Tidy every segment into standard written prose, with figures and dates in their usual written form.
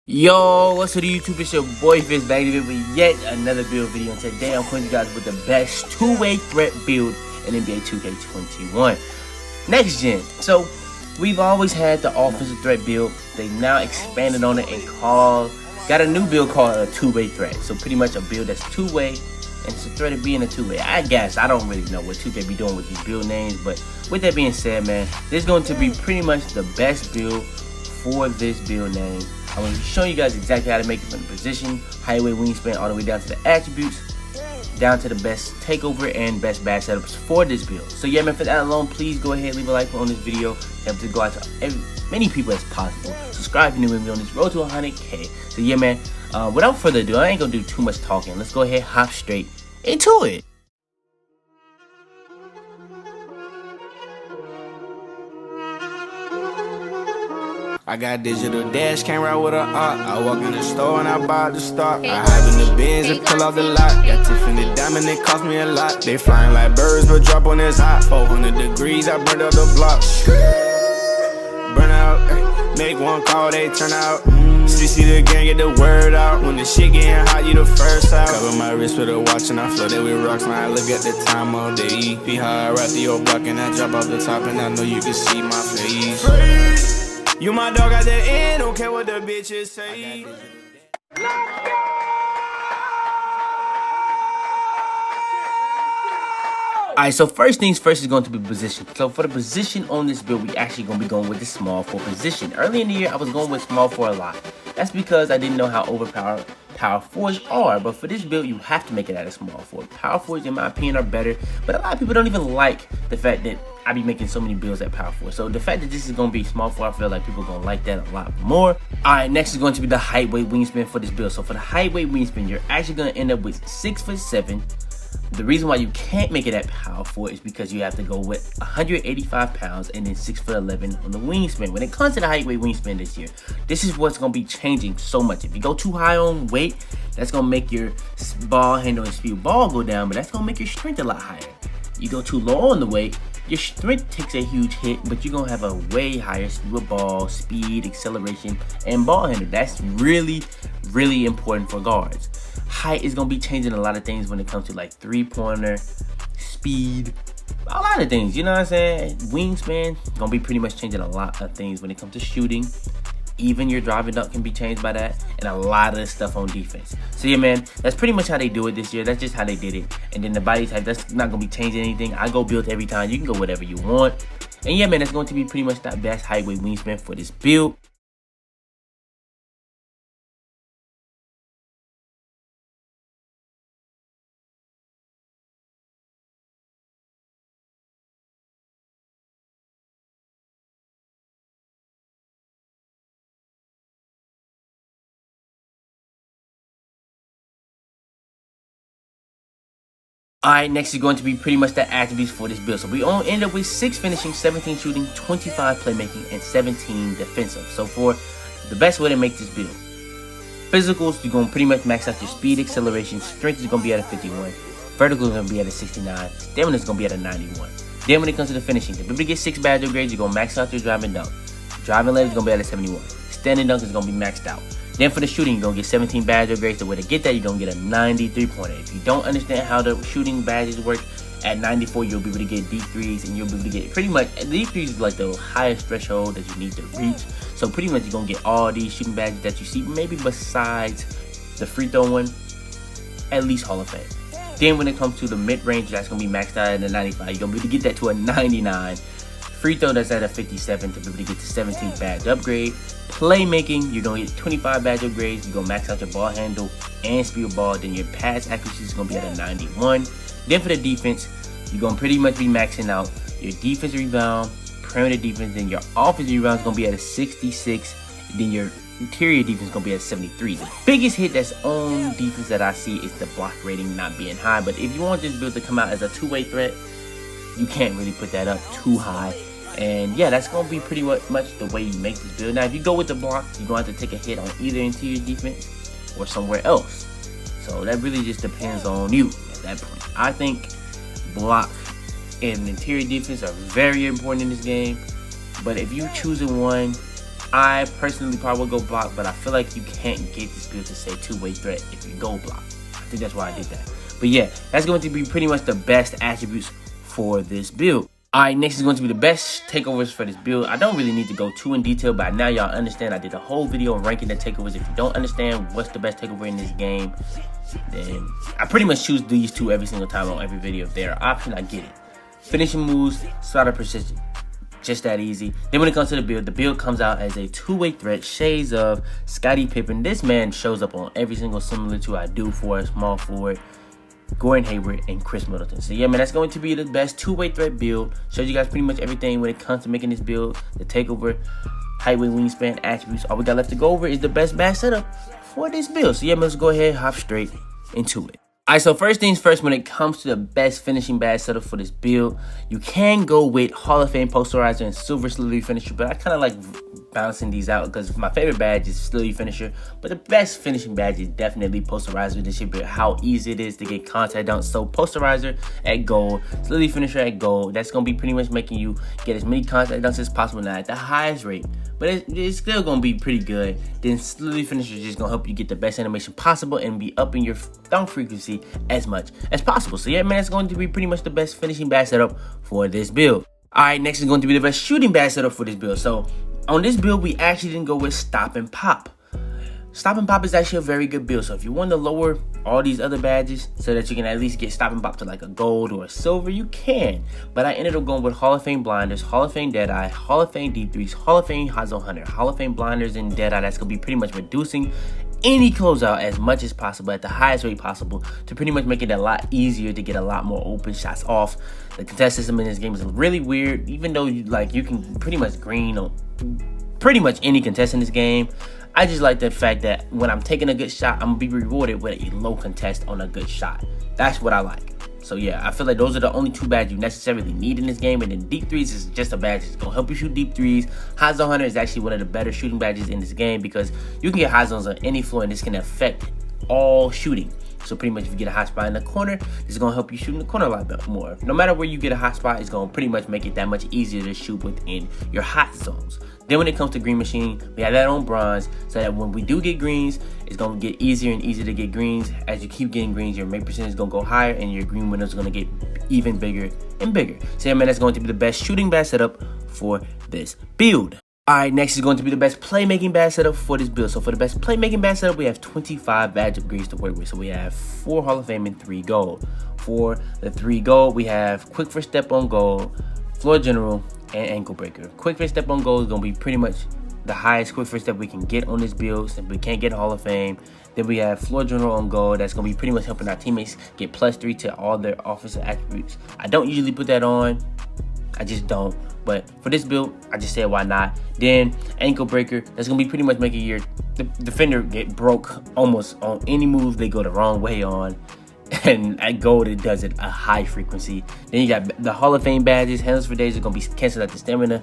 Yo, what's up YouTube? It's your boy Fizz back here with yet another build video, and today I'm coming to you guys with the best two-way threat build in NBA 2K21 next gen. So we've always had the offensive threat build. They now expanded on it and got a new build called a two-way threat. So pretty much a build that's two-way, and it's a threat of being a two-way. I guess I don't really know what 2K be doing with these build names, but with that being said, man, this is going to be pretty much the best build for this build name. I'm going to show you guys exactly how to make it from the position, height, weight, wingspan, all the way down to the attributes, down to the best takeover and best badge setups for this build. So yeah, man, for that alone, please go ahead and leave a like on this video. Help to go out to as many people as possible. Subscribe if you're new with me on this road to 100K. So yeah, man, without further ado, I ain't going to do too much talking. Let's go ahead and hop straight into it. I got digital dash, can't ride with a op. I walk in the store and I buy the stock. I hide in the bins and pull out the lot. Got Tiffany diamond, it cost me a lot. They flying like birds, but drop on this hot. 400 degrees, I burned up the block. Burn out, make one call, they turn out. CC the gang, get the word out. When the shit getting hot, you the first out. Cover my wrist with a watch and I flooded with rocks. Now I look at the time all day. Be high, right through your block and I drop off the top and I know you can see my face. You my dog at the end, don't care what the bitches say. Alright, so first things first is going to be position. So for the position on this build, we actually going to be going with the small forward position. Early in the year, I was going with small forward a lot. That's because I didn't know how overpowered power forwards are. But for this build, you have to make it at a small forward. Power forwards, in my opinion, are better. But a lot of people don't even like the fact that I be making so many builds at power forward. So the fact that this is going to be small forward, I feel like people are going to like that a lot more. Alright, next is going to be the height, weight, wingspan for this build. So for the height, weight, wingspan, you're actually going to end up with 6'7". The reason why you can't make it at power forward is because you have to go with 185 pounds and then 6'11" on the wingspan. When it comes to the height, weight, wingspan this year, this is what's going to be changing so much. If you go too high on weight, that's going to make your ball handle and speed ball go down, but that's going to make your strength a lot higher. You go too low on the weight, your strength takes a huge hit, but you're going to have a way higher speed with ball, speed, acceleration, and ball handle. That's really, really important for guards. Height is going to be changing a lot of things when it comes to like three-pointer, speed, a lot of things, you know what I'm saying? Wingspan going to be pretty much changing a lot of things when it comes to shooting. Even your driving dunk can be changed by that, and a lot of the stuff on defense. So yeah, man, that's pretty much how they do it this year. That's just how they did it. And then the body type, that's not going to be changing anything. I go build every time. You can go whatever you want. And yeah, man, that's going to be pretty much that best height, weight, wingspan for this build. Alright, next is going to be pretty much the attributes for this build. So we all end up with 6 finishing, 17 shooting, 25 playmaking, and 17 defensive. So for the best way to make this build, physicals, you're going to pretty much max out your speed, acceleration, strength is going to be at a 51, vertical is going to be at a 69, stamina is going to be at a 91. Then when it comes to the finishing, if you get 6 badge upgrades, you're going to max out your driving dunk. Driving leg is going to be at a 71. Standing dunk is going to be maxed out. Then for the shooting, you're going to get 17 badge upgrades. The way to get that, you're going to get a 93-pointer. If you don't understand how the shooting badges work, at 94, you'll be able to get deep threes, and you'll be able to get pretty much, deep threes is like the highest threshold that you need to reach. So pretty much you're going to get all these shooting badges that you see, maybe besides the free throw one, at least Hall of Fame. Then when it comes to the mid-range, that's going to be maxed out at a 95. You're going to be able to get that to a 99. Free throw, that's at a 57 to be able to get to 17 badge upgrade. Playmaking, you're going to get 25 badge upgrades. You're going to max out your ball handle and speed of ball. Then your pass accuracy is going to be at a 91. Then for the defense, you're going to pretty much be maxing out your defensive rebound, perimeter defense. Then your offensive rebound is going to be at a 66. Then your interior defense is going to be at 73. The biggest hit that's on defense that I see is the block rating not being high. But if you want this build to come out as a two-way threat, you can't really put that up too high. And yeah, that's going to be pretty much the way you make this build. Now, if you go with the block, you're going to have to take a hit on either interior defense or somewhere else. So that really just depends on you at that point. I think block and interior defense are very important in this game. But if you're choosing one, I personally probably would go block, but I feel like you can't get this build to say two-way threat if you go block. I think that's why I did that. But yeah, that's going to be pretty much the best attributes for this build. Alright, next is going to be the best takeovers for this build. I don't really need to go too in detail, but now y'all understand. I did a whole video ranking the takeovers. If you don't understand what's the best takeover in this game, then I pretty much choose these two every single time on every video. If they're an option, I get it. Finishing moves, starter precision, just that easy. Then when it comes to the build comes out as a two-way threat, shades of Scottie Pippen. This man shows up on every single similar to I do for a small forward, Gordon Hayward, and Chris Middleton. So yeah, man, that's going to be the best two-way threat build. Shows you guys pretty much everything when it comes to making this build. The takeover, height, weight, wingspan, attributes. All we got left to go over is the best badge setup for this build. So yeah, man, let's go ahead and hop straight into it. Alright, so first things first, when it comes to the best finishing badge setup for this build, you can go with Hall of Fame Posterizer and Silver Slittery Finisher, but I kind of like balancing these out because my favorite badge is Slittery Finisher, but the best finishing badge is definitely Posterizer. This should be how easy it is to get contact dunks. So Posterizer at gold, Slittery Finisher at gold. That's going to be pretty much making you get as many contact dunks as possible, not at the highest rate, but it's still going to be pretty good. Then Slittery Finisher is just going to help you get the best animation possible and be upping your dunk frequency as much as possible. So yeah, man, it's going to be pretty much the best finishing badge setup for this build. Alright, next is going to be the best shooting badge setup for this build. So on this build, we actually didn't go with Stop and Pop. Stop and Pop is actually a very good build. So if you want to lower all these other badges so that you can at least get Stop and Pop to like a gold or a silver, you can. But I ended up going with Hall of Fame Blinders, Hall of Fame Deadeye, Hall of Fame Deep Threes, Hall of Fame Hot Zone Hunter, Hall of Fame Blinders, and Deadeye. That's going to be pretty much reducing any closeout as much as possible at the highest rate possible to pretty much make it a lot easier to get a lot more open shots off. The contest system in this game is really weird, even though you can pretty much green on pretty much any contest in this game. I just like the fact that when I'm taking a good shot, I'm gonna be rewarded with a low contest on a good shot. That's what I like. So yeah, I feel like those are the only two badges you necessarily need in this game. And then Deep Threes is just a badge that's gonna help you shoot deep threes. Hot Zone Hunter is actually one of the better shooting badges in this game because you can get hot zones on any floor and this can affect all shooting. So pretty much if you get a hot spot in the corner, this is gonna help you shoot in the corner a lot more. No matter where you get a hot spot, it's gonna pretty much make it that much easier to shoot within your hot zones. Then when it comes to Green Machine, we have that on bronze so that when we do get greens, it's going to get easier and easier to get greens. As you keep getting greens, your make percentage is going to go higher and your green window is going to get even bigger and bigger. So yeah, man, that's going to be the best shooting badge setup for this build. Alright, next is going to be the best playmaking badge setup for this build. So for the best playmaking badge setup, we have 25 badge upgrades to work with. So we have 4 Hall of Fame and 3 gold. For the 3 gold, we have Quick First Step on gold, Floor General, and Ankle Breaker. Quick First Step on gold is going to be pretty much the highest quick first step we can get on this build since we can't get Hall of Fame. Then we have Floor General on gold. That's going to be pretty much helping our teammates get +3 to all their offensive attributes. I don't usually put that on. I just don't. But for this build, I just said why not. Then Ankle Breaker. That's going to be pretty much making your defender get broke almost on any move they go the wrong way on. And at gold, it does it a high frequency. Then you got the Hall of Fame badges. Handles for days are going to be canceled out the stamina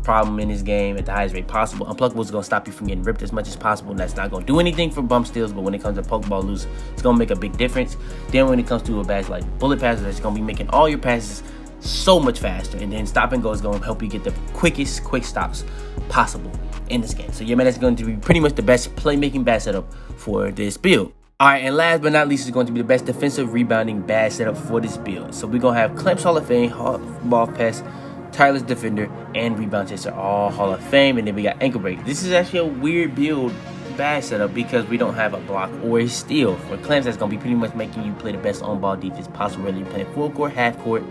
problem in this game at the highest rate possible. Unpluckables is going to stop you from getting ripped as much as possible. And that's not going to do anything for bump steals. But when it comes to Pokeball loose, it's going to make a big difference. Then when it comes to a badge like Bullet Passes, that's going to be making all your passes so much faster. And then Stop and Go is going to help you get the quickest quick stops possible in this game. So yeah, man, that's going to be pretty much the best playmaking badge setup for this build. Alright, and last but not least is going to be the best defensive rebounding badge setup for this build. So we're going to have Clamps Hall of Fame, Ball Pest, Tireless Defender, and Rebound Chaser all Hall of Fame. And then we got Ankle Break. This is actually a weird build badge setup because we don't have a block or a steal. For Clamps, that's going to be pretty much making you play the best on-ball defense possible, whether you're playing full court, half court,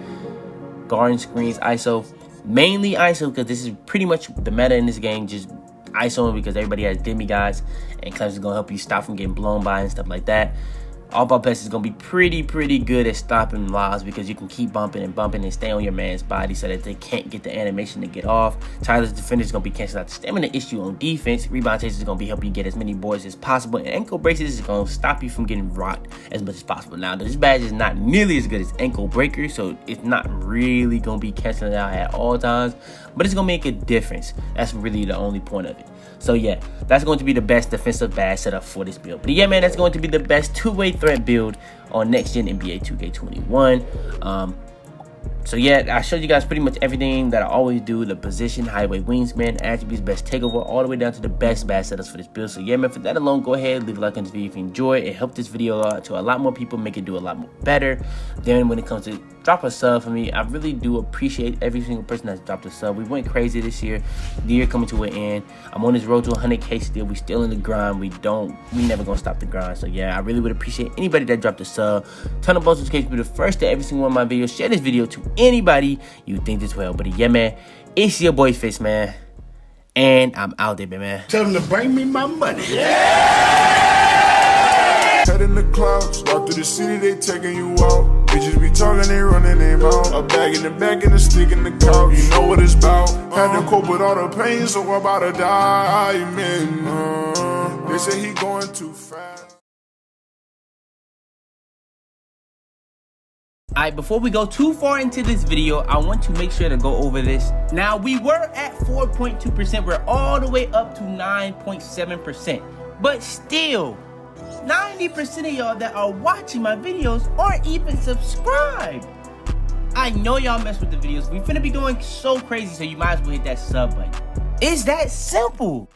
guarding screens, ISO. Mainly ISO because this is pretty much the meta in this game, just ISO because everybody has demigods, and Clemson is going to help you stop from getting blown by and stuff like that. All-ball Pest is going to be pretty good at stopping lobs because you can keep bumping and stay on your man's body so that they can't get the animation to get off. Tireless Defender is going to be canceling out the stamina issue on defense. Rebound Chaser is going to be helping you get as many boards as possible. And Ankle Braces is going to stop you from getting rocked as much as possible. Now, this badge is not nearly as good as Ankle Breaker, so it's not really going to be canceling out at all times, but it's going to make a difference. That's really the only point of it. So yeah, that's going to be the best defensive badge setup for this build. But yeah, man, that's going to be the best two-way threat build on next gen NBA 2K21. So yeah, I showed you guys pretty much everything that I always do. The position, highway, wingspan, attributes, best takeover, all the way down to the best setups for this build. So yeah, man, for that alone, go ahead, leave a like on this video if you enjoy it. It helped this video out to a lot more people, make it do a lot more better. Then when it comes to drop a sub for me, I really do appreciate every single person that's dropped a sub. We went crazy this year. The year coming to an end. I'm on this road to 100K still. We still in the grind. We never gonna stop the grind. So yeah, I really would appreciate anybody that dropped a sub. Turn on post notifications, be the first to every single one of my videos. Share this video to anybody you think this will. But yeah, man, it's your boy Fitz, man, and I'm out there, man. Tell them to bring me my money. Head in the clouds, walk through the city, they taking you out. Bitches be talking, they running their mouth. A bag in the back and a stick in the couch. You know what it's about. Had to cope with all the pain, so I'm about to die, man. They say he going too fast. Alright, before we go too far into this video, I want to make sure to go over this. Now, we were at 4.2%. We're all the way up to 9.7%. But still, 90% of y'all that are watching my videos aren't even subscribed. I know y'all mess with the videos. We finna be going so crazy, so you might as well hit that sub button. It's that simple.